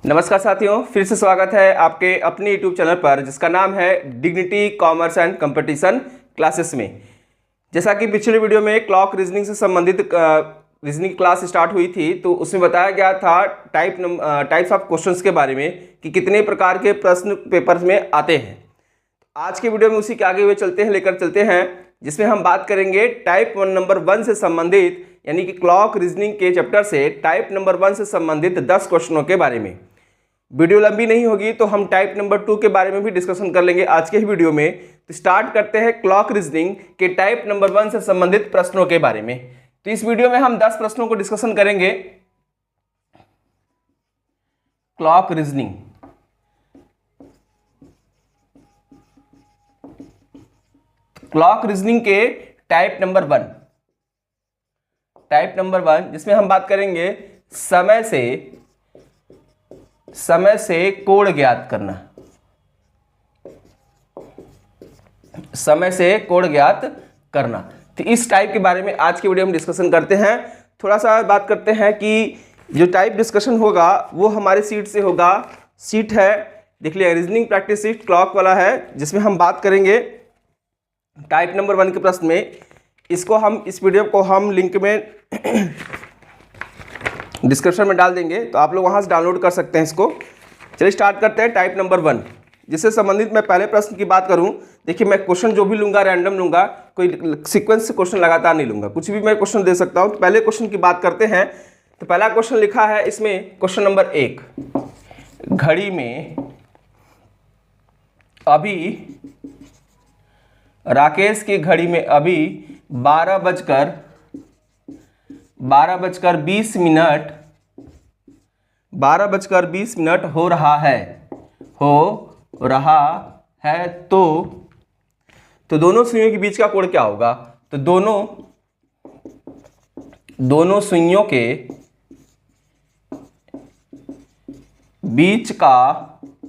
नमस्कार साथियों, फिर से स्वागत है आपके अपने YouTube चैनल पर जिसका नाम है dignity commerce and competition classes में। जैसा कि पिछले वीडियो में क्लॉक रीजनिंग से संबंधित रीजनिंग क्लास स्टार्ट हुई थी तो उसमें बताया गया था टाइप्स ऑफ क्वेश्चंस के बारे में कि कितने प्रकार के प्रश्न पेपर्स में आते हैं। आज के वीडियो में उसी के आगे हुए लेकर चलते हैं जिसमें हम बात करेंगे टाइप नंबर 1 से संबंधित यानी कि क्लॉक रीजनिंग के चैप्टर से टाइप नंबर 1 से संबंधित 10 क्वेश्चनों के बारे में। वीडियो लंबी नहीं होगी तो हम टाइप नंबर 2 के बारे में भी डिस्कशन कर लेंगे आज के ही वीडियो में। तो स्टार्ट करते हैं क्लॉक रीजनिंग के टाइप नंबर 1 से संबंधित प्रश्नों के बारे में। तो इस वीडियो में हम 10 प्रश्नों को डिस्कशन करेंगे। क्लॉक रीजनिंग क्लॉक रीजनिंग के टाइप नंबर 1 जिसमें हम बात करेंगे समय से कोण ज्ञात करना। समय से कोण ज्ञात करना, तो इस टाइप के बारे में आज के वीडियो में डिस्कशन करते हैं। थोड़ा सा बात करते हैं कि जो टाइप डिस्कशन होगा वो हमारे सीट से होगा। सीट है, देख लिया, रीजनिंग प्रैक्टिस सीट क्लॉक वाला है, जिसमें हम बात करेंगे टाइप नंबर 1 के प्रश्न में। इस वीडियो को हम लिंक में डिस्क्रिप्शन में डाल देंगे, तो आप लोग वहां से डाउनलोड कर सकते हैं इसको। चलिए स्टार्ट करते हैं टाइप नंबर 1 जिससे संबंधित मैं पहले प्रश्न की बात करूं। देखिए, मैं क्वेश्चन जो भी लूंगा रैंडम लूंगा, कोई सीक्वेंस से क्वेश्चन लगातार नहीं लूंगा, कुछ भी मैं क्वेश्चन दे सकता हूं। तो पहले क्वेश्चन की बात करते हैं। तो पहला क्वेश्चन लिखा है इसमें, क्वेश्चन नंबर 1, घड़ी में अभी राकेश की घड़ी में अभी 12:20 मिनट हो रहा है तो दोनों सुइयों के बीच का कोण क्या होगा? तो दोनों सुइयों के बीच का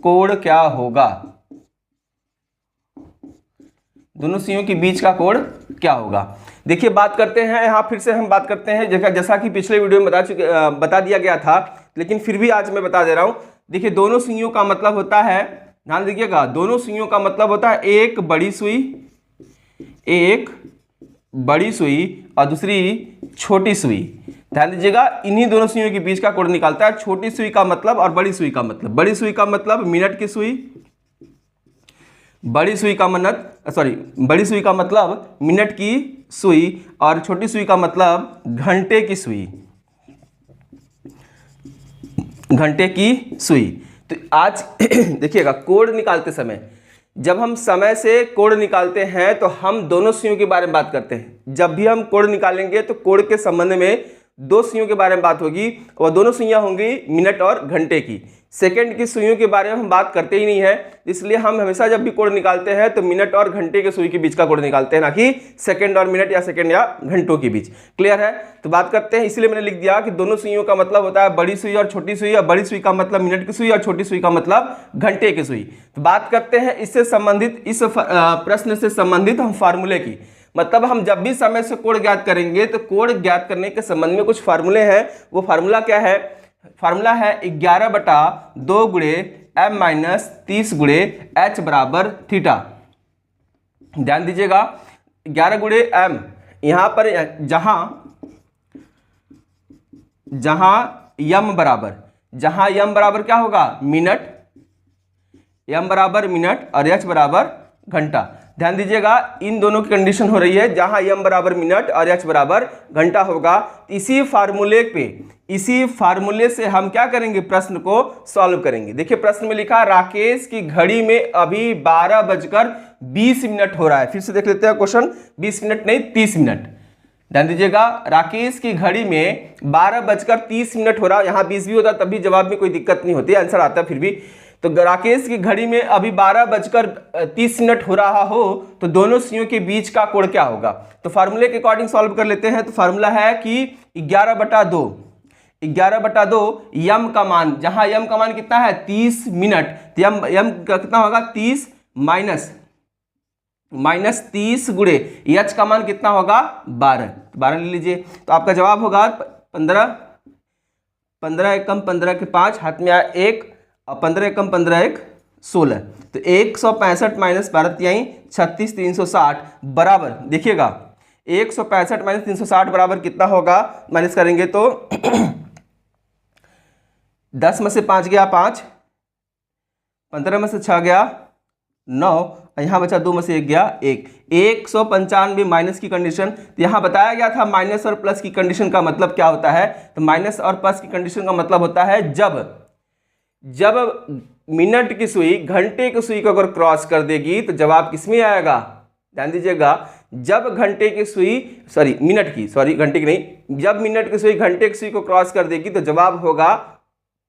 कोण क्या होगा? दोनों सुइयों के बीच का कोण क्या होगा? देखिए, बात करते हैं यहाँ, फिर से हम बात करते हैं जैसा कि पिछले वीडियो में बता दिया गया था, लेकिन फिर भी आज मैं बता दे रहा हूं। देखिए, दोनों सुइयों का मतलब होता है, ध्यान दीजिएगा, दोनों सुइयों का मतलब होता है एक बड़ी सुई और दूसरी छोटी सुई। ध्यान दीजिएगा, इन्हीं दोनों सुइयों के बीच का कोण निकालता है। छोटी सुई का मतलब और बड़ी सुई का मतलब, बड़ी सुई का मतलब मिनट की सुई, बड़ी सुई का मतलब मिनट की सुई और छोटी सुई का मतलब घंटे की सुई। तो आज देखिएगा, कोण निकालते समय, जब हम समय से कोण निकालते हैं तो हम दोनों सुइयों के बारे में बात करते हैं। जब भी हम कोण निकालेंगे तो कोण के संबंध में दो सुइयों के बारे में बात होगी, और दोनों सुइयां होंगी मिनट और घंटे की। सेकंड की सुइयों के बारे में हम बात करते ही नहीं है, इसलिए हम हमेशा जब भी कोण निकालते हैं तो मिनट और घंटे के सुई के बीच का कोण निकालते हैं, ना कि सेकंड और मिनट या सेकंड या घंटों के बीच। क्लियर है? तो बात करते हैं, इसलिए मैंने लिख दिया कि दोनों सुइयों का मतलब होता है बड़ी सुई और छोटी सुई, और बड़ी सुई का मतलब मिनट की सुई और छोटी सुई का मतलब घंटे की सुई। तो बात करते हैं इससे संबंधित, इस प्रश्न से संबंधित हम फार्मूले की। मतलब हम जब भी समय से कोण ज्ञात करेंगे तो कोण ज्ञात करने के संबंध में कुछ फार्मूले हैं। वो फार्मूला क्या है? फार्मूला है 11/2 गुणे m माइनस 30 गुणे h बराबर थीटा। ध्यान दीजिएगा, 11 गुणे m, यहां पर जहां यम बराबर क्या होगा? मिनट, m बराबर मिनट और h बराबर घंटा। ध्यान दीजिएगा, इन दोनों की कंडीशन हो रही है जहां m बराबर मिनट और h बराबर घंटा होगा। इसी फार्मूले से हम क्या करेंगे? प्रश्न को सॉल्व करेंगे। देखिए, प्रश्न में लिखा, राकेश की घड़ी में अभी 12:20 हो रहा है। फिर से देख लेते हैं क्वेश्चन, 20 मिनट नहीं 30 मिनट। ध्यान दीजिएगा, राकेश की घड़ी में 12:30 हो रहा है। यहां 20 भी होता तब भी जवाब में कोई दिक्कत नहीं होती, आंसर आता फिर भी। तो राकेश की घड़ी में अभी 12:30 हो रहा हो तो दोनों सुइयों के बीच का कोण क्या होगा? तो फार्मूले के अकॉर्डिंग सॉल्व कर लेते हैं। तो फार्मूला है कि 11/2 यम का मान, जहां यम का मान कितना है? 30 मिनट, तो यम कितना होगा? 30 माइनस 30 गुणे एच का मान कितना होगा? 12 ले लीजिए। तो आपका जवाब होगा 15 15 एकम 15 के 5, हाथ में आया 1, और 15 एकम 15 1 16, तो 165 माइनस 12 तिहाई 36 360 बराबर, देखिएगा 165 माइनस 360 बराबर कितना होगा, माइनस करेंगे तो 10 में से 5 गया 5, 15 में से 6 गया 9, यहाँ बचा 2 में से 1 गया 1, 195 माइनस की कंडीशन। तो यहाँ बताया गया था माइनस और प्लस की कंडीशन का मतलब क्या होता है, तो माइनस और प्लस की कंडीशन का मतलब होता है जब मिनट की सुई घंटे की सुई को अगर क्रॉस कर देगी तो जवाब किसमें आएगा, ध्यान दीजिएगा, जब घंटे की सुई घंटे की नहीं, जब मिनट की सुई घंटे की सुई को क्रॉस कर देगी तो जवाब होगा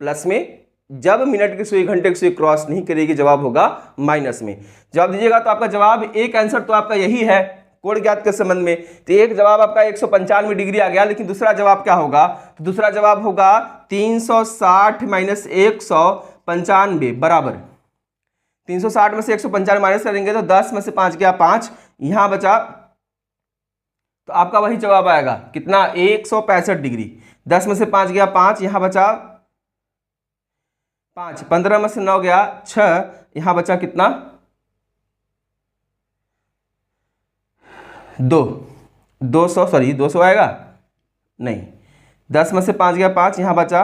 प्लस में, जब मिनट की सुई घंटे की सुई क्रॉस नहीं करेगी जवाब होगा माइनस में। जवाब दीजिएगा तो आपका जवाब, एक आंसर तो आपका यही है कोण ज्ञात के संबंध में, तो एक जवाब आपका 195 डिग्री आ गया, लेकिन दूसरा जवाब क्या होगा, तो दूसरा जवाब होगा 360 माइनस 195 बराबर, 360 में से 195 माइनस करेंगे तो 10 में से 5 गया 5, यहां बचा, तो आपका वही जवाब आएगा कितना, 165 डिग्री, 10 में से 5 गया 5, यहां बचा 5, 15 में से 9 गया 6, यहां बचा कितना 200 आएगा नहीं, 10 में से 5 गया 5, यहाँ बचा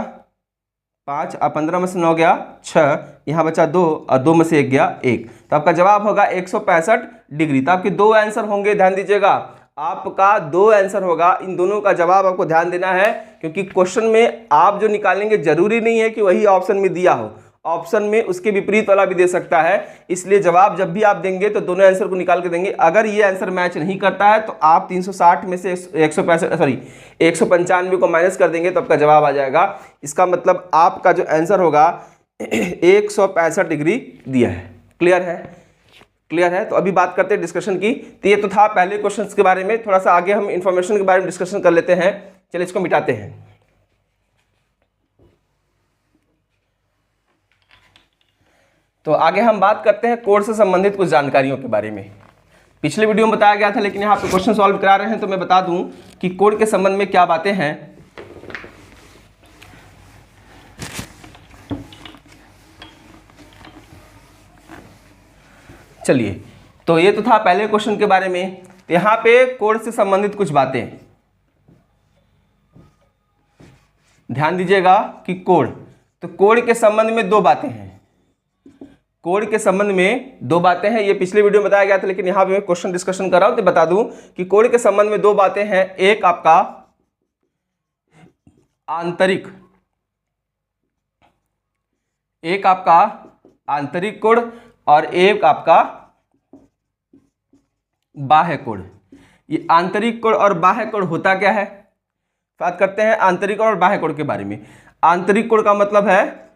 5, और 15 में से 9 गया 6, यहाँ बचा 2, और 2 में से 1 गया 1, तो आपका जवाब होगा 165 डिग्री। तो आपके दो आंसर होंगे, ध्यान दीजिएगा, आपका दो आंसर होगा, इन दोनों का जवाब आपको ध्यान देना है, क्योंकि क्वेश्चन में आप जो निकालेंगे जरूरी नहीं है कि वही ऑप्शन में दिया हो, ऑप्शन में उसके विपरीत वाला भी दे सकता है, इसलिए जवाब जब भी आप देंगे तो दोनों आंसर को निकाल के देंगे। अगर ये आंसर मैच नहीं करता है तो आप 360 में से 195 को माइनस कर देंगे तो आपका जवाब आ जाएगा। इसका मतलब आपका जो आंसर होगा 165 डिग्री दिया है। क्लियर है? क्लियर है? तो अभी बात करते हैं डिस्कशन की। तो ये तो था पहले क्वेश्चंस के बारे में, थोड़ा सा आगे हम इंफॉर्मेशन के बारे में डिस्कशन कर लेते हैं। चलिए इसको मिटाते हैं। तो आगे हम बात करते हैं कोड से संबंधित कुछ जानकारियों के बारे में। पिछले वीडियो में बताया गया था, लेकिन यहाँ पे क्वेश्चन सॉल्व करा रहे हैं तो मैं बता दूं कि कोड के संबंध में क्या बातें हैं। चलिए, तो ये तो था पहले क्वेश्चन के बारे में। तो यहाँ पे कोड से संबंधित कुछ बातें ध्यान दीजिएगा कि कोड, तो कोड के संबंध में दो बातें हैं। कोड के संबंध में दो बातें हैं, ये पिछले वीडियो में बताया गया था, लेकिन यहां पे मैं क्वेश्चन डिस्कशन कर रहा हूं तो बता दूं कि कोड के संबंध में दो बातें हैं। एक आपका आंतरिक कोड और एक आपका बाह्य कोड। ये आंतरिक कोड और बाह्य कोड होता क्या है, बात करते हैं आंतरिक और बाह्य कोड के बारे में। आंतरिक कोड का मतलब है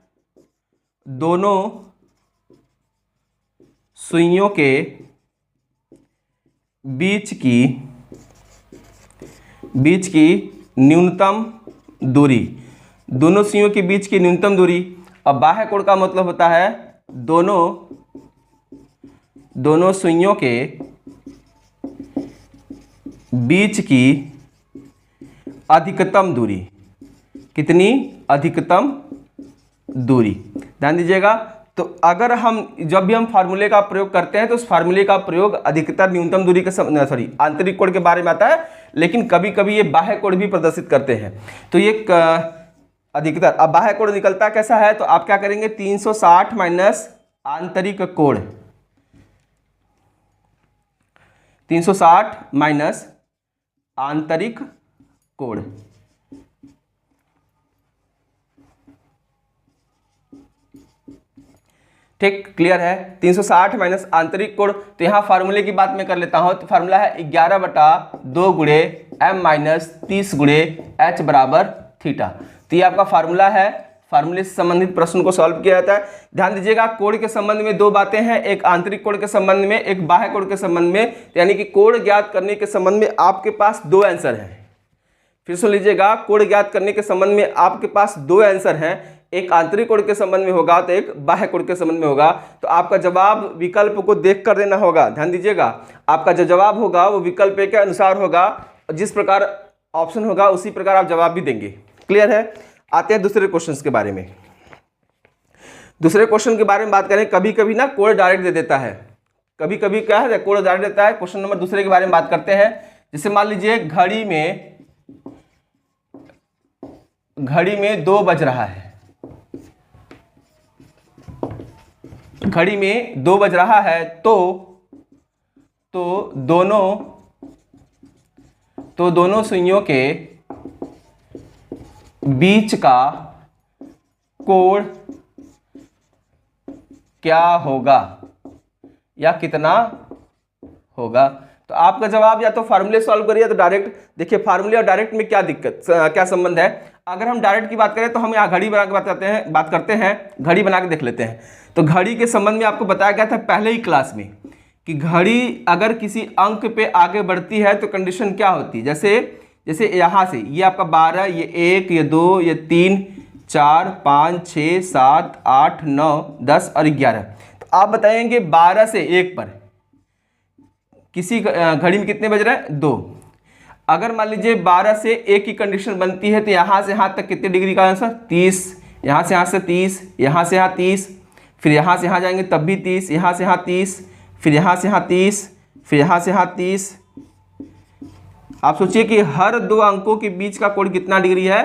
दोनों सुइयों के बीच की न्यूनतम दूरी, दोनों सुइयों के बीच की न्यूनतम दूरी। और बाह्य कोड का मतलब होता है दोनों सुइयों के बीच की अधिकतम दूरी। कितनी? अधिकतम दूरी। ध्यान दीजिएगा, तो अगर हम जब भी हम फार्मूले का प्रयोग करते हैं तो उस फार्मूले का प्रयोग अधिकतर न्यूनतम दूरी के आंतरिक कोड के बारे में आता है, लेकिन कभी कभी ये बाह्य कोड भी प्रदर्शित करते हैं। तो ये अधिकतर, अब बाह्य कोड निकलता कैसा है, तो आप क्या करेंगे 360 माइनस आंतरिक कोड, 360 माइनस आंतरिक कोड। ठीक, क्लियर है? 360 माइनस आंतरिक कोड। तो यहां फार्मूले की बात मैं कर लेता हूं। तो फार्मूला है 11/2 गुणे m माइनस 30 गुणे h बराबर थीटा। तो ये आपका फार्मूला है। फार्मूले से संबंधित प्रश्न को सॉल्व किया जाता है। ध्यान दीजिएगा, कोड के संबंध में दो बातें हैं, एक आंतरिक कोड के संबंध में, एक बाह्य कोड के संबंध में। यानी कि कोड ज्ञात करने के संबंध में आपके पास दो आंसर हैं। फिर सुन लीजिएगा, कोड ज्ञात करने के संबंध में आपके पास दो आंसर हैं, एक आंतरिक कोड के संबंध में होगा तो एक बाह्य कोड के संबंध में होगा। तो आपका जवाब विकल्प को देख कर देना होगा। ध्यान दीजिएगा, आपका जो जवाब होगा वो विकल्प के अनुसार होगा, जिस प्रकार ऑप्शन होगा उसी प्रकार आप जवाब भी देंगे। क्लियर है? आते हैं दूसरे क्वेश्चन के बारे में। दूसरे क्वेश्चन के बारे में बात करें, कभी कभी ना कोड डायरेक्ट दे देता है, कभी कभी क्या है कोड डायरेक्ट देता है। क्वेश्चन नंबर दूसरे के बारे में बात करते हैं। जैसे मान लीजिए घड़ी में 2 बज रहा है, घड़ी में 2 बज रहा है, तो दोनों सुइयों के बीच का कोण क्या होगा या कितना होगा। तो आपका जवाब या तो फार्मूले सॉल्व करिए तो डायरेक्ट। देखिए फार्मूले और डायरेक्ट में क्या दिक्कत, क्या संबंध है। अगर हम डायरेक्ट की बात करें तो हम यहाँ घड़ी बना के बात करते हैं, घड़ी बना के देख लेते हैं। तो घड़ी के संबंध में आपको बताया गया था पहले ही क्लास में कि घड़ी अगर किसी अंक पे आगे बढ़ती है तो कंडीशन क्या होती है। जैसे यहाँ से ये आपका 12, ये 1, ये 2, ये 3, 4, 5, 6, 7, 8, 9, 10 और 11। तो आप बताएंगे 12 से 1 पर किसी घड़ी में कितने बज रहे हैं, 2। अगर मान लीजिए 12 से 1 की कंडीशन बनती है तो यहाँ से यहाँ तक कितने डिग्री का आंसर, 30। यहाँ से यहाँ से 30, यहाँ से यहाँ 30, फिर यहाँ से यहाँ जाएंगे तब भी 30, यहाँ से यहाँ 30, फिर यहाँ से यहाँ 30, फिर यहाँ से यहाँ 30। आप सोचिए कि हर 2 अंकों के बीच का कोण कितना डिग्री है,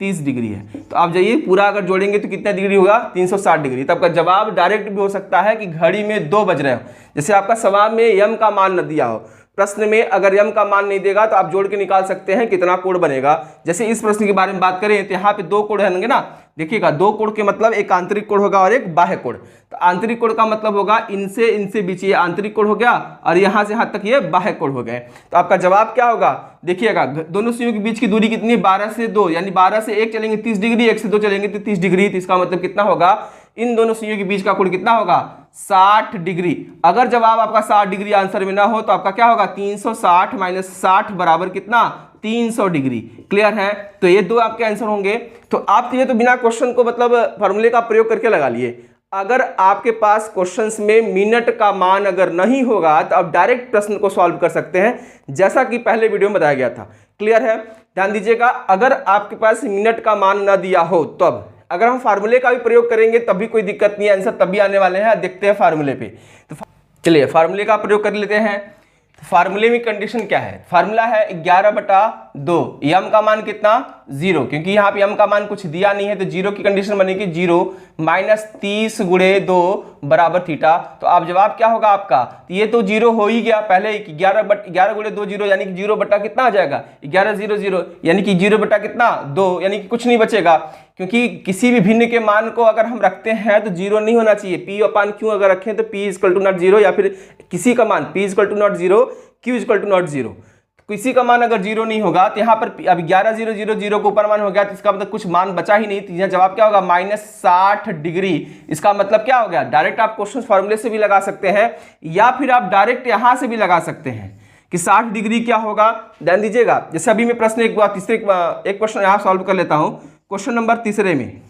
30 डिग्री है। तो आप जाइए पूरा अगर जोड़ेंगे तो कितना डिग्री होगा, 360 डिग्री। तब का जवाब डायरेक्ट भी हो सकता है कि घड़ी में 2 बज रहे हो। जैसे आपका सवाल में यम का मान न दिया हो, प्रश्न में अगर यम का मान नहीं देगा तो आप जोड़ के निकाल सकते हैं कितना कोण बनेगा। जैसे इस प्रश्न के बारे में बात करें तो यहाँ पे 2 कोण होंगे ना, देखिएगा 2 कोण के मतलब एक आंतरिक कोण होगा और एक बाह्य कोण। तो आंतरिक कोण का मतलब होगा इनसे बीच ये आंतरिक कोण हो गया और यहाँ से यहाँ तक ये बाह्य कोण हो गए। तो आपका जवाब क्या होगा, देखिएगा दोनों सुइयों के बीच की दूरी कितनी है, 12 से 2, यानी 12 से 1 चलेंगे 30 डिग्री, 1 से 2 चलेंगे तो 30 डिग्री। तो इसका मतलब कितना होगा, इन दोनों सुइयों के बीच का कोण कितना होगा, 60 डिग्री। अगर जवाब आपका 60 डिग्री आंसर में ना हो तो आपका क्या होगा, 360 माइनस 60 बराबर कितना, 300 डिग्री। क्लियर है। तो ये 2 आपके आंसर होंगे। तो आप ये तो बिना क्वेश्चन को मतलब फॉर्मूले का प्रयोग करके लगा लिए। अगर आपके पास क्वेश्चंस में मिनट का मान अगर नहीं होगा तो आप डायरेक्ट प्रश्न को सॉल्व कर सकते हैं, जैसा कि पहले वीडियो में बताया गया था। क्लियर है। ध्यान दीजिएगा, अगर आपके पास मिनट का मान न दिया हो तब अगर हम फार्मूले का भी प्रयोग करेंगे तब भी कोई दिक्कत नहीं है, आंसर तब भी आने वाले हैं। देखते हैं फार्मूले पे। तो चलिए फार्मूले का प्रयोग कर लेते हैं। फार्मूले में कंडीशन क्या है, फार्मूला है 11/2, यम का मान कितना, 0, क्योंकि यहाँ पे यम का मान कुछ दिया नहीं है तो 0 की कंडीशन बनेगी 0 माइनस 30 गुणे 2 बराबर थीटा। तो आप जवाब क्या होगा आपका, ये तो 0 हो ही गया पहले, 11 गुणे 2 0, यानी कि 0 बटा कितना आ जाएगा, 11 0 0, यानी कि 0 बटा कितना 2, यानी कि कुछ नहीं बचेगा। क्योंकि किसी भी भिन्न के मान को अगर हम रखते हैं तो 0 नहीं होना चाहिए। पी अपान क्यू अगर रखें तो पी इक्वल टू नॉट 0, या फिर किसी का मान P equal to not 0, Q equal to not 0। किसी का मान अगर 0 नहीं होगा तो यहाँ पर अब 11 0 0 0 को ऊपर मान हो गया तो इसका मतलब कुछ मान बचा ही नहीं। तो यहाँ जवाब क्या होगा, माइनस 60 डिग्री। इसका मतलब क्या हो गया, डायरेक्ट आप क्वेश्चन फॉर्मूले से भी लगा सकते हैं या फिर आप डायरेक्ट यहाँ से भी लगा सकते हैं कि 60 डिग्री क्या होगा। ध्यान दीजिएगा, जैसे अभी मैं प्रश्न एक क्वेश्चन यहाँ सॉल्व कर लेता हूँ। क्वेश्चन नंबर 3 में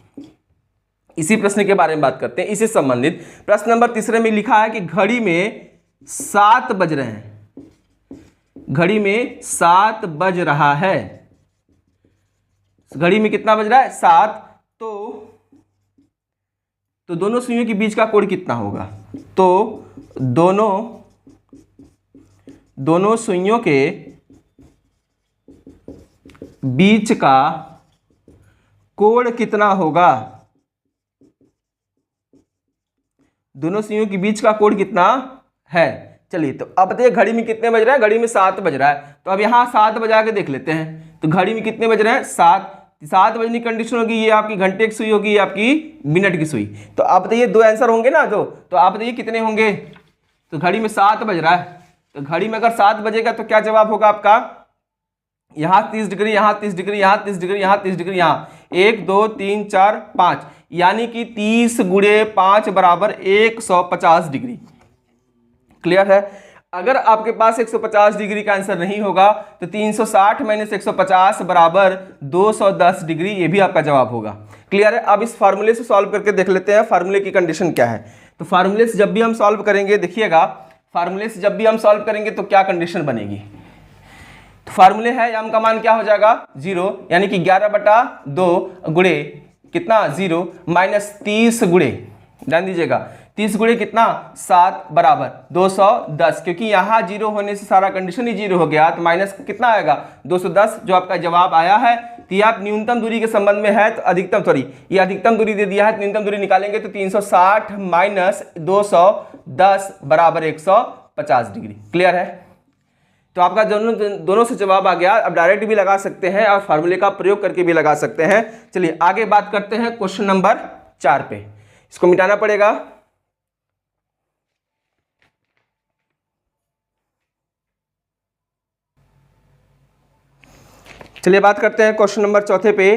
इसी प्रश्न के बारे में बात करते हैं, इससे संबंधित प्रश्न नंबर 3 में लिखा है कि घड़ी में 7 बज रहे हैं, घड़ी में 7 बज रहा है। घड़ी में कितना बज रहा है, 7। तो दोनों सुइयों के बीच का कोण कितना होगा, तो दोनों सुइयों के बीच का कोण कितना होगा, दोनों सुइयों के बीच का कोण कितना है। चलिए तो अब बताइए घड़ी में कितने बज रहा है, घड़ी में 7 बज रहा है। तो अब यहाँ 7 बजा के देख लेते हैं। तो घड़ी में कितने बज रहे हैं, 7 बजने की कंडीशन होगी, ये आपकी घंटे की सुई होगी, ये आपकी मिनट की सुई। तो आप बताइए 2 आंसर होंगे ना, तो आप बताइए कितने होंगे। तो घड़ी में 7 बज रहा है, तो घड़ी में अगर 7 बजेगा तो क्या जवाब होगा आपका, यहाँ 30 डिग्री, यहाँ 30 डिग्री, यहाँ 30 डिग्री, यहाँ 30 डिग्री, यहाँ 1 2 3 4 5, यानी कि 30 गुणे 5 बराबर 150 डिग्री। क्लियर है। अगर आपके पास 150 डिग्री का आंसर नहीं होगा तो 360 माइनस 150 बराबर 210 डिग्री, ये भी आपका जवाब होगा। क्लियर है। अब इस फार्मूले से सॉल्व करके देख लेते हैं फार्मूले की कंडीशन क्या है। तो फार्मूले से जब भी हम सॉल्व करेंगे, देखिएगा फार्मूले से जब भी हम सॉल्व करेंगे तो क्या कंडीशन बनेगी। तो फार्मूले है m का मान क्या हो जाएगा 0, यानी कि 11/2 गुणे कितना 0 माइनस 30 गुणे, ध्यान दीजिएगा 30 गुणे कितना 7 बराबर 210, क्योंकि यहाँ 0 होने से सारा कंडीशन ही 0 हो गया, तो माइनस कितना आएगा 210 जो आपका जवाब आया है। तो ये आप न्यूनतम दूरी के संबंध में है तो अधिकतम, सॉरी ये अधिकतम दूरी दे दिया है, तो न्यूनतम दूरी निकालेंगे तो 360 माइनस 210 बराबर 150 डिग्री। क्लियर है? तो आपका दोनों से जवाब आ गया। अब डायरेक्ट भी लगा सकते हैं और फार्मूले का प्रयोग करके भी लगा सकते हैं। चलिए आगे बात करते हैं क्वेश्चन नंबर 4 पे। इसको मिटाना पड़ेगा। चलिए बात करते हैं क्वेश्चन नंबर 4 पे।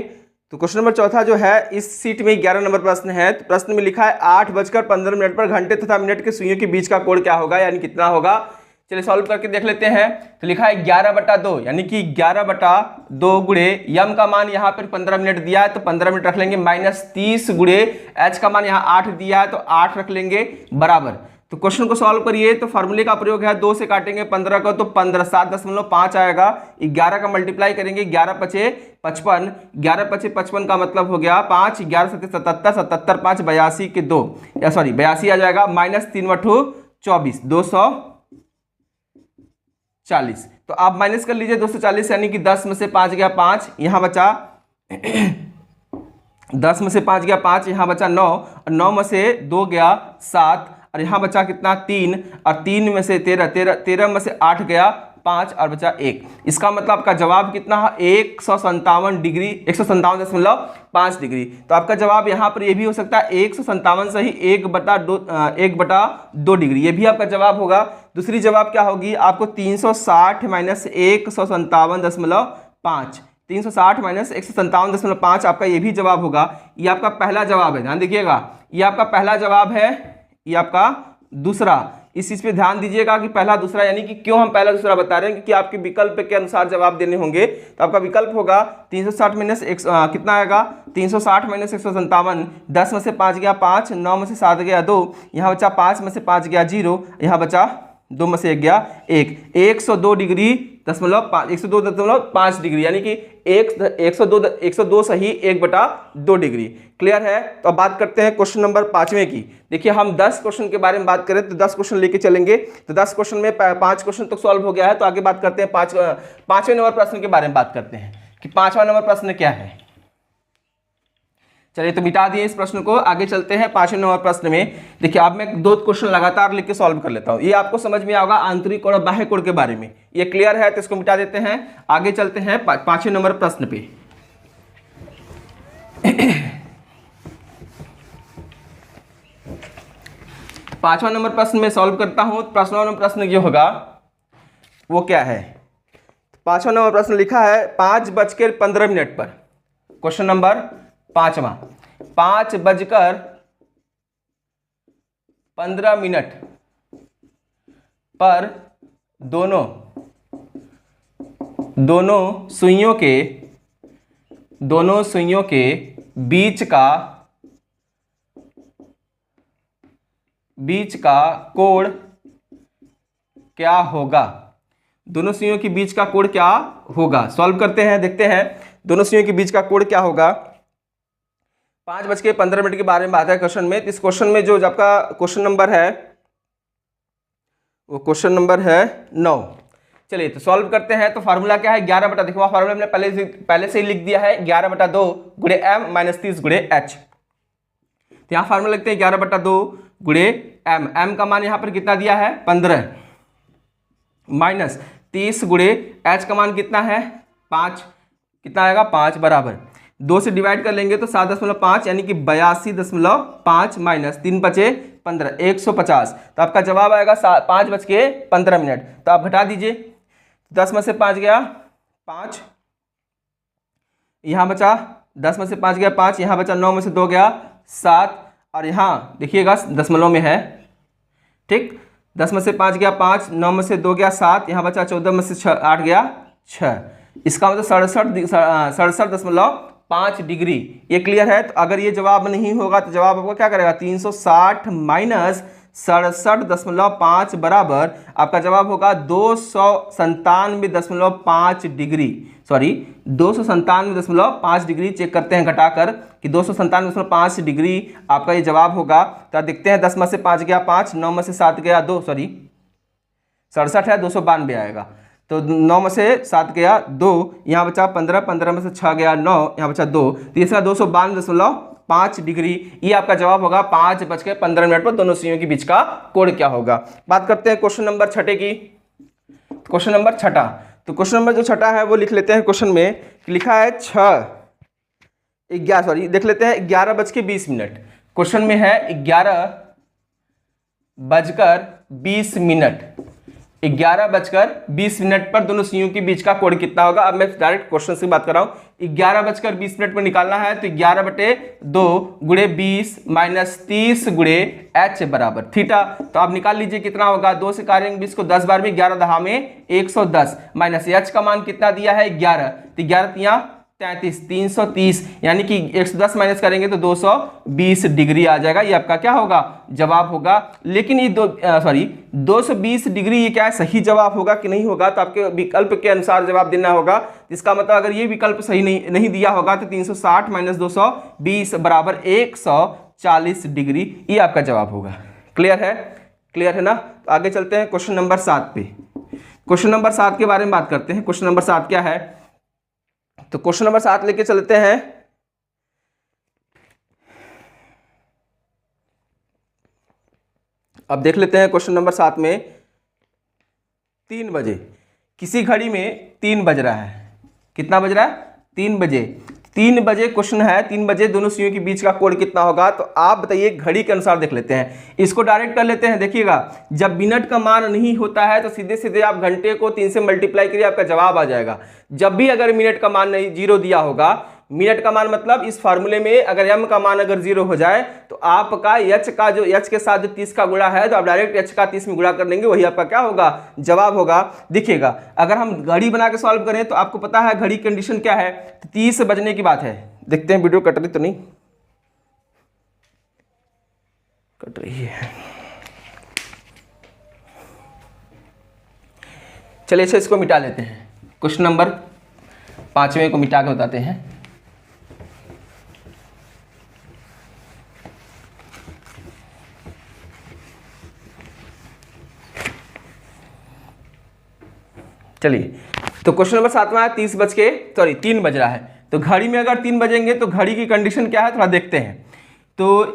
तो क्वेश्चन नंबर 4 जो है इस सीट में 11 नंबर प्रश्न है। तो प्रश्न में लिखा है 8:15 पर घंटे तथा मिनट के सुइयों के बीच का कोण क्या होगा, यानी कितना होगा। चलिए सॉल्व करके देख लेते हैं। तो लिखा है 11/2, यानी कि 11/2 गुणे यम का मान यहाँ पर 15 मिनट दिया है तो 15 मिनट रख लेंगे, माइनस 30 गुणे एच का मान यहाँ 8 दिया है तो 8 रख लेंगे बराबर। तो क्वेश्चन को सॉल्व करिए तो फार्मूले का प्रयोग है, 2 से काटेंगे 15 को तो 15 7.5 आएगा। 11 का मल्टीप्लाई करेंगे 11×5 = 55, 11×5 = 55 का मतलब हो गया 5, 11×7 = 77, 77 5 82 के 2, या सॉरी 82 आ जाएगा, माइनस 3×8 = 24 240। तो आप माइनस कर लीजिए 240, यानी कि 10 में से 5 गया 5, यहाँ बचा 10 में से 5 गया 5, यहाँ बचा 9, और 9 में से 2 गया 7, और यहाँ बचा कितना 3, और 3 में से 13 में से 8 गया 5, और बचा 1। इसका मतलब आपका जवाब कितना है 157 डिग्री, 157.5 डिग्री। तो आपका जवाब यहाँ पर ये भी हो सकता है 157 से ही 1/2 डिग्री, ये भी आपका जवाब होगा। दूसरी जवाब क्या होगी आपको 360 माइनस 157.5, 360 माइनस 157.5 आपका ये भी जवाब होगा। ये आपका पहला जवाब है, ध्यान देखिएगा, ये आपका पहला जवाब है, ये आपका दूसरा। इस चीज पे ध्यान दीजिएगा कि पहला दूसरा, यानी कि क्यों हम पहला दूसरा बता रहे हैं, क्योंकि आपके विकल्प के अनुसार जवाब देने होंगे। तो आपका विकल्प होगा 360 माइनस कितना आएगा 360 माइनस 157, 10 में से 5 गया 5, 9 में से 7 गया 2, यहाँ बचा 5 में से 5 गया 0, यहाँ बचा 2 में से 1 गया 1, 102 डिग्री 102.5 डिग्री, यानी कि 102 सही 1/2 डिग्री। क्लियर है? तो अब बात करते हैं क्वेश्चन नंबर 5वें की। देखिए हम 10 क्वेश्चन के बारे में बात करें तो 10 क्वेश्चन लेके चलेंगे। तो 10 क्वेश्चन में 5 क्वेश्चन तो सॉल्व हो गया है। तो आगे बात करते हैं 5वें नंबर प्रश्न के बारे में बात करते हैं कि 5वां नंबर प्रश्न क्या है। चलिए तो मिटा दिए इस प्रश्न को, आगे चलते हैं 5वें नंबर प्रश्न में। देखिए अब मैं 2 क्वेश्चन लगातार लिख के सॉल्व कर लेता हूं, ये आपको समझ में आएगा आंतरिक कोण और बाह्य कोण के बारे में। ये क्लियर है तो इसको मिटा देते हैं। आगे चलते हैं 5वें नंबर प्रश्न पे। 5वां नंबर प्रश्न में सॉल्व करता हूं। 5वां नंबर प्रश्न जो होगा वो क्या है। 5वां नंबर प्रश्न लिखा है 5:15 पर, क्वेश्चन नंबर 5वां 5:15 पर दोनों सुइयों के बीच का कोण क्या होगा। दोनों सुइयों के बीच का कोण क्या होगा, सॉल्व करते हैं, देखते हैं दोनों सुइयों के बीच का कोण क्या होगा। 5:15 के बारे में बात है क्वेश्चन में। इस क्वेश्चन में जो आपका क्वेश्चन नंबर है वो क्वेश्चन नंबर है 9। चलिए तो सॉल्व करते हैं। तो फार्मूला क्या है 11 देखो फार्मूला हमने पहले से ही लिख दिया है 11/2 गुणे m माइनस 30 गुणे h। तो यहाँ फार्मूला लिखते हैं 11/2 गुणे m का मान यहाँ पर कितना दिया है 15, माइनस 30 गुणे h का मान कितना है 5, कितना आएगा 5 बराबर 2 से डिवाइड कर लेंगे तो 7.5, यानी कि 82.5 माइनस 3×5 = 150। तो आपका जवाब आएगा 5:15। तो आप घटा दीजिए, 10 में से 5 गया 5, यहाँ बचा 10 में से 5 गया 5, यहाँ बचा 9 में से 2 गया 7, और यहाँ देखिएगा दशमलव में है, ठीक 10 में से 5 गया 5, 9 में से 2 गया 7, यहाँ बचा 14 में से 8 गया 6। इसका मतलब 67.5 डिग्री। ये क्लियर है? तो अगर ये जवाब नहीं होगा तो जवाब आपको क्या करेगा 360 माइनस 67.5 बराबर आपका जवाब होगा 297.5 डिग्री, सॉरी 297.5 डिग्री। चेक करते हैं घटाकर कि 297.5 डिग्री आपका ये जवाब होगा। तो देखते हैं 10 में से 5 गया 5, 9 में से 7 गया 2, सॉरी 67 है, 292 आएगा। तो 9 में से 7 गया 2, यहाँ बचा 15, 15 में से 6 गया 9, यहाँ बचा 2, तो इसका 292.5 डिग्री ये आपका जवाब होगा। 5:15 पर दोनों सुइयों के बीच का कोण क्या होगा। बात करते हैं क्वेश्चन नंबर 6 की। क्वेश्चन नंबर 6, तो क्वेश्चन नंबर जो 6 है वो लिख लेते हैं। क्वेश्चन में लिखा है 11:20। क्वेश्चन में है 11:20 पर दोनों सुइयों के बीच का कोण कितना होगा। अब मैं डायरेक्ट क्वेश्चन से बात कर रहा हूं। 11:20 पर निकालना है तो 11/2 गुणे 20 माइनस 30 गुणे h बराबर थीटा। तो आप निकाल लीजिए कितना होगा। 2 से करेंगे 20 को 10 बार में, 11 दहा में 110 माइनस h का मान कितना दिया है 11, तो 11 तिया 33, 330 यानी कि 110 माइनस करेंगे तो 220 डिग्री आ जाएगा। ये आपका क्या होगा जवाब होगा। लेकिन ये 220 डिग्री ये क्या है सही जवाब होगा कि नहीं होगा, तो आपके विकल्प के अनुसार जवाब देना होगा। इसका मतलब अगर ये विकल्प सही नहीं दिया होगा तो 360 माइनस 220 बराबर 140 डिग्री ये आपका जवाब होगा। क्लियर है? क्लियर है ना। तो आगे चलते हैं क्वेश्चन नंबर 7 पे। क्वेश्चन नंबर 7 के बारे में बात करते हैं। क्वेश्चन नंबर 7 क्या है, तो क्वेश्चन नंबर 7 लेके चलते हैं। अब देख लेते हैं क्वेश्चन नंबर 7 में 3 बजे किसी घड़ी में 3 बज रहा है। कितना बज रहा है? 3 बजे। 3 बजे क्वेश्चन है, 3 बजे दोनों सुइयों के बीच का कोण कितना होगा। तो आप बताइए घड़ी के अनुसार देख लेते हैं। इसको डायरेक्ट कर लेते हैं। देखिएगा जब मिनट का मान नहीं होता है तो सीधे सीधे आप घंटे को 3 से मल्टीप्लाई करिए, आपका जवाब आ जाएगा। जब भी अगर मिनट का मान नहीं 0 दिया होगा, मिनट का मान मतलब इस फार्मूले में अगर m का मान अगर 0 हो जाए तो आपका h का जो h के साथ जो 30 का गुणा है तो आप डायरेक्ट h का 30 में गुणा कर देंगे, वही आपका क्या होगा जवाब होगा। देखिएगा अगर हम घड़ी बना के सॉल्व करें तो आपको पता है घड़ी कंडीशन क्या है, 30 बजने की बात है। देखते हैं वीडियो कट रही तो नहीं कट रही है। चलिए अच्छा इसको मिटा लेते हैं। क्वेश्चन नंबर 5वें को मिटा के बताते हैं। चलिए तो क्वेश्चन नंबर 7 है 3 बज रहा है। तो घड़ी में अगर 3 बजेंगे तो घड़ी की कंडीशन क्या है थोड़ा देखते हैं। तो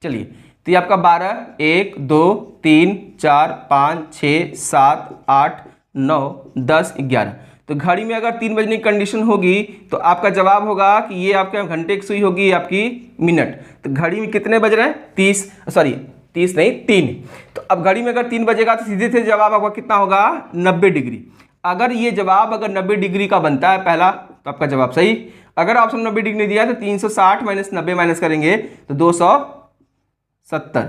चलिए तो ये आपका 12, 1, 2, 3, 4, 5, 6, 7, 8, 9, 10, 11। तो घड़ी में अगर 3 बजने की कंडीशन होगी तो आपका जवाब होगा कि ये आपके घंटे की सुई होगी आपकी मिनट। तो घड़ी में कितने बज रहे हैं 30 नहीं 3। तो अब घड़ी में अगर 3 बजेगा तो सीधे से जवाब आपका कितना होगा 90 डिग्री। अगर ये जवाब अगर 90 डिग्री का बनता है पहला तो आपका जवाब सही। अगर ऑप्शन 90 डिग्री नहीं दिया तो 360 माइनस 90 माइनस करेंगे तो 270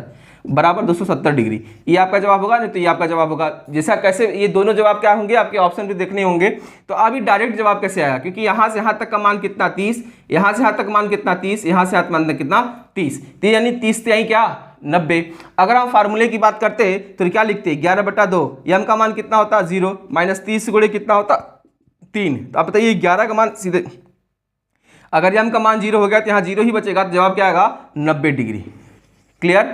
बराबर 270 डिग्री ये आपका जवाब होगा। नहीं तो ये आपका जवाब होगा। जैसा कैसे ये दोनों जवाब क्या होंगे आपके ऑप्शन भी देखने होंगे। तो अभी डायरेक्ट जवाब कैसे आया, क्योंकि यहाँ से यहाँ तक का मान कितना 30, यहाँ से यहाँ तक मान कितना 30, यहाँ से यहाँ मान कितना 30, तो यानी 30 से यहीं क्या 90। अगर हम फार्मूले की बात करते तो क्या लिखते 11/2, यम का मान कितना होता 0 माइनस 30 गुणे कितना होता 3। तो आप बताइए 11 का मान सीधे अगर यम का मान 0 हो गया तो यहाँ 0 ही बचेगा, तो जवाब क्या आएगा 90 डिग्री। क्लियर?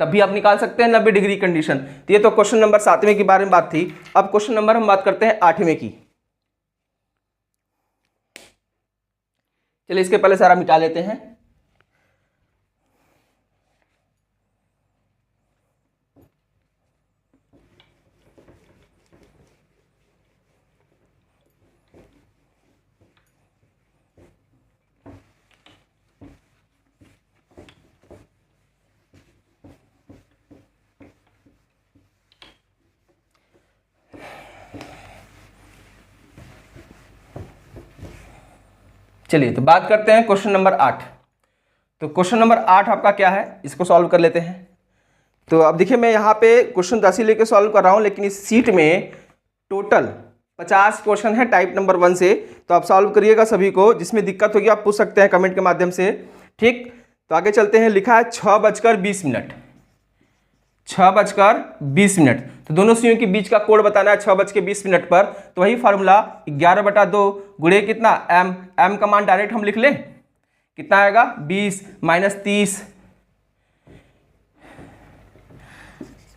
तब भी आप निकाल सकते हैं 90 डिग्री कंडीशन। तो ये तो क्वेश्चन नंबर 7वें के बारे में बात थी। अब क्वेश्चन नंबर हम बात करते हैं 8वें की। चलिए इसके पहले सारा मिटा लेते हैं। चलिए तो बात करते हैं क्वेश्चन नंबर 8। तो क्वेश्चन नंबर 8 आपका क्या है इसको सॉल्व कर लेते हैं। तो अब देखिए मैं यहाँ पे क्वेश्चन 10 ही लेके सॉल्व कर रहा हूँ, लेकिन इस सीट में टोटल 50 क्वेश्चन है टाइप नंबर 1 से, तो आप सॉल्व करिएगा सभी को। जिसमें दिक्कत होगी आप पूछ सकते हैं कमेंट के माध्यम से, ठीक। तो आगे चलते हैं। लिखा है 6:20, 6:20। तो दोनों सुइयों के बीच का कोण बताना है 6:20 पर। तो वही फार्मूला 11/2 गुणे कितना m, m का मान डायरेक्ट हम लिख लें, कितना आएगा 20 माइनस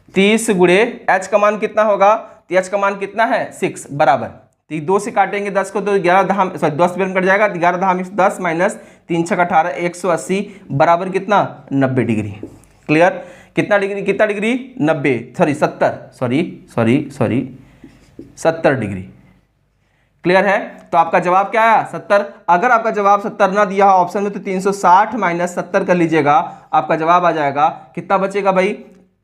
30 गुणे h का मान कितना होगा, तो h का मान कितना है 6 बराबर, तो 2 से काटेंगे 10 को तो 10 में कट जाएगा, 11 10 माइनस 3 6 18 180 बराबर कितना 90 डिग्री। क्लियर। कितना डिग्री 90 70 डिग्री। क्लियर है। तो आपका जवाब क्या आया 70। अगर आपका जवाब 70 ना दिया हो ऑप्शन में तो 360 माइनस 70 कर लीजिएगा, आपका जवाब आ जाएगा। कितना बचेगा भाई,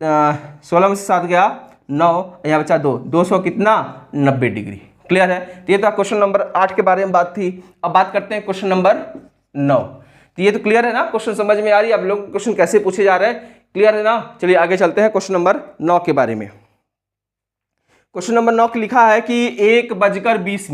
16 में से 7 गया 9, यहाँ बचा 2, 200 कितना 90 डिग्री। क्लियर है। तो ये तो क्वेश्चन नंबर 8 के बारे में बात थी। अब बात करते हैं क्वेश्चन नंबर 9। तो ये तो क्लियर है ना, क्वेश्चन समझ में आ रही है आप लोग, क्वेश्चन कैसे पूछे जा रहे हैं, क्लियर है ना। चलिए आगे चलते हैं क्वेश्चन नंबर 9 के बारे में। क्वेश्चन नंबर 9 लिखा है कि 1:20,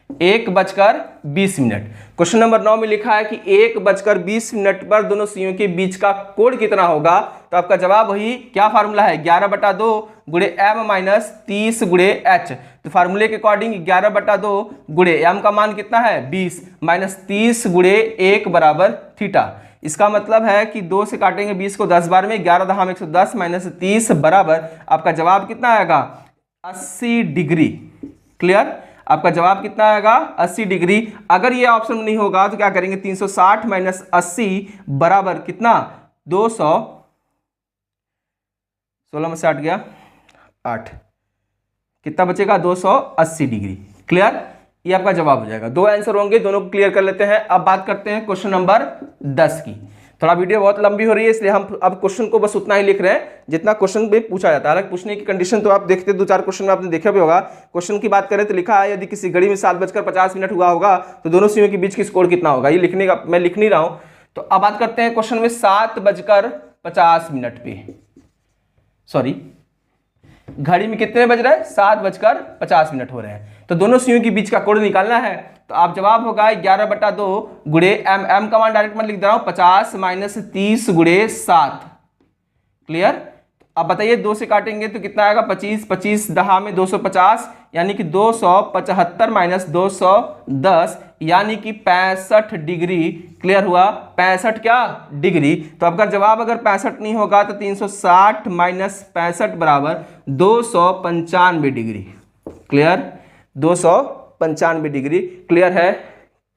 1:20। क्वेश्चन नंबर 9 में लिखा है कि 1:20 पर दोनों सुइयों के बीच का कोण कितना होगा। तो आपका जवाब वही क्या फार्मूला है 11/2 गुणे m माइनस 30 गुणे h। तो फार्मूले के अकॉर्डिंग 11/2 गुणे m का मान कितना है 20 माइनस 30 गुणे 1 बराबर थीटा। इसका मतलब है कि 2 से काटेंगे 20 को 10 बार में, 11 110 माइनस 30 बराबर आपका जवाब कितना आएगा 80 डिग्री। क्लियर। आपका जवाब कितना आएगा 80 डिग्री। अगर ये ऑप्शन नहीं होगा तो क्या करेंगे 360 माइनस 80 बराबर कितना 200, 16 में से 8 गया 8, कितना बचेगा 280 डिग्री। क्लियर। ये आपका जवाब हो जाएगा। 2 आंसर होंगे, दोनों को क्लियर कर लेते हैं। अब बात करते हैं क्वेश्चन नंबर 10 की। थोड़ा वीडियो बहुत लंबी हो रही है इसलिए हम अब क्वेश्चन को बस उतना ही लिख रहे हैं जितना क्वेश्चन में पूछा जाता है। हालांकि पूछने की कंडीशन तो आप देखते 2-4 क्वेश्चन में आपने देखा भी होगा। क्वेश्चन की बात करें तो लिखा है यदि किसी घड़ी में 7:50 हुआ होगा तो दोनों सुइयों के बीच की स्कोर कितना होगा। ये लिखने का मैं लिख नहीं रहा हूं। तो अब बात करते हैं क्वेश्चन में 7:50 पे, सॉरी घड़ी में कितने बज रहे हैं 7:50 हो रहे हैं। तो दोनों सुइयों के बीच का कोण निकालना है। तो आप जवाब होगा 11/2 गुणे m का मान डायरेक्ट मैं लिख दे रहा हूं 50 माइनस 30 गुणे 7। क्लियर। अब बताइए 2 से काटेंगे तो कितना आएगा 25, 25 10 में 250 यानी कि 275 माइनस 210 यानी कि 65 डिग्री। क्लियर हुआ 65 क्या डिग्री। तो आपका जवाब अगर 65 नहीं होगा तो 360 माइनस 65 बराबर 295 डिग्री। Clear 295 degree. क्लियर है।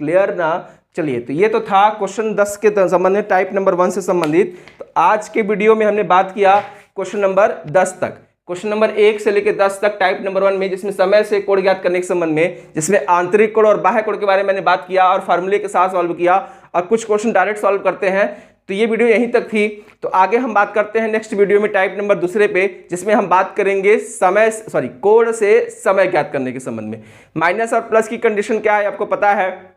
क्लियर ना। चलिए तो ये तो था क्वेश्चन 10 के संबंध में टाइप नंबर 1 से संबंधित। तो आज के वीडियो में हमने बात किया क्वेश्चन नंबर 10 तक, क्वेश्चन नंबर 1 से लेकर 10 तक टाइप नंबर 1 में, जिसमें समय से कोण ज्ञात करने के संबंध में, जिसमें आंतरिक कोण और बाह्य कोण के बारे में मैंने बात किया और फार्मूले के साथ सॉल्व किया और कुछ क्वेश्चन डायरेक्ट सॉल्व करते हैं। तो ये वीडियो यहीं तक थी। तो आगे हम बात करते हैं नेक्स्ट वीडियो में टाइप नंबर 2 पे, जिसमें हम बात करेंगे कोण से समय ज्ञात करने के संबंध में। माइनस और प्लस की कंडीशन क्या है आपको पता है,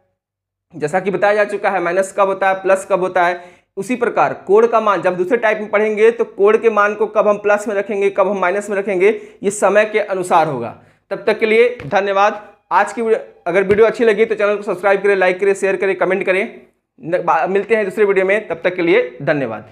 जैसा कि बताया जा चुका है माइनस कब होता है प्लस कब होता है। उसी प्रकार कोण का मान जब दूसरे टाइप में पढ़ेंगे तो कोण के मान को कब हम प्लस में रखेंगे कब हम माइनस में रखेंगे ये समय के अनुसार होगा। तब तक के लिए धन्यवाद। आज की अगर वीडियो अच्छी लगी तो चैनल को सब्सक्राइब करें, लाइक करें, शेयर करें, कमेंट करें। मिलते हैं दूसरे वीडियो में, तब तक के लिए धन्यवाद।